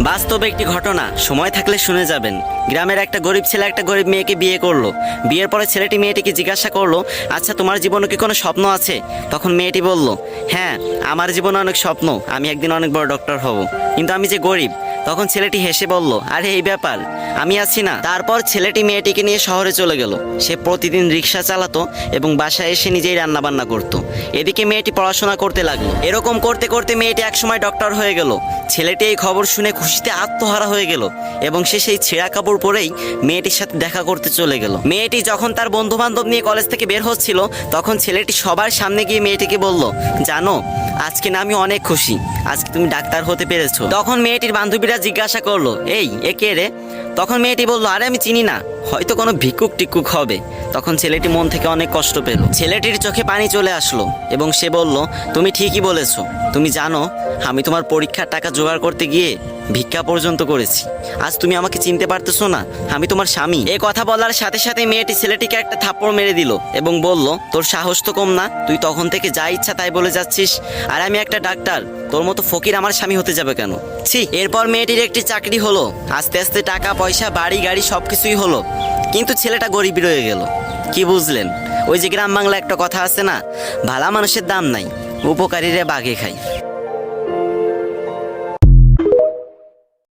বাস্তব একটি ঘটনা, সময় থাকলে শুনে যাবেন। গ্রামের একটা গরিব ছেলে একটা গরিব মেয়েকে বিয়ে করলো। বিয়ের পরে ছেলেটি মেয়েটিকে জিজ্ঞাসা করলো, আচ্ছা তোমার জীবনে কি কোনো স্বপ্ন আছে? তখন মেয়েটি বলল, হ্যাঁ আমার জীবনে অনেক স্বপ্ন, আমি একদিন অনেক বড় ডক্টর হব, কিন্তু আমি যে গরিব। তখন ছেলেটি হেসে বলল, আরে এই ব্যাপার, আমি আছি না। তারপর ছেলেটি মেয়েটিকে নিয়ে শহরে চলে গেল। সে প্রতিদিন রিক্সা চালাতো এবং বাসায় এসে নিজেই রান্না বান্না করতো। এদিকে মেয়েটি পড়াশোনা করতে লাগলো। এরকম করতে করতে মেয়েটি একসময় ডক্টর হয়ে গেল। ছেলেটি এই খবর শুনে খুশিতে আত্মহারা হয়ে গেল এবং সে সেই ছেঁড়া কাপড় পরেই মেয়েটির সাথে দেখা করতে চলে গেল। মেয়েটি যখন তার বন্ধু বান্ধব নিয়ে কলেজ থেকে বের হচ্ছিল, তখন ছেলেটি সবার সামনে গিয়ে মেয়েটিকে বলল, জানো আজকে না আমি অনেক খুশি, আজকে তুমি ডাক্তার হতে পেরেছো। তখন মেয়েটির বান্ধবীরা জিজ্ঞাসা করলো, এই এ কে রে? তখন মেয়েটি বলল, আরে আমি চিনি না, হয়তো কোনো ভিক্ষুক টিক্ষুক হবে। তখন ছেলেটি মন থেকে অনেক কষ্ট পেল। ছেলেটির চোখে পানি চলে আসলো এবং সে বলল, তুমি ঠিকই বলেছো। তুমি জানো আমি তোমার পরীক্ষার টাকা জোগাড় করতে গিয়ে ভিক্ষা পর্যন্ত করেছি। আজ তুমি আমাকে চিনতে পারতেছো না? আমি তোমার স্বামী। এ কথা বলার সাথে সাথে মেয়েটি ছেলেটিকে একটা থাপ্পড় মেরে দিল এবং বলল, তোর সাহস তো কম না, তুই তখন থেকে যা ইচ্ছা তাই বলে যাচ্ছিস, আর আমি একটা ডাক্তার, তোর মতো ফকির আমার স্বামী হতে যাবে কেন? ছি। এরপর মেয়েটির একটি চাকরি হলো, আস্তে আস্তে টাকা পয়সা বাড়ি গাড়ি সবকিছুই হলো, কিন্তু ছেলেটা গরিব রয়ে গেল। কি বুঝলেন? ওই যে গ্রাম বাংলা একটা কথা আছে না, ভালা মানুষের দাম নাই, উপকারীরা বাঘে খায়।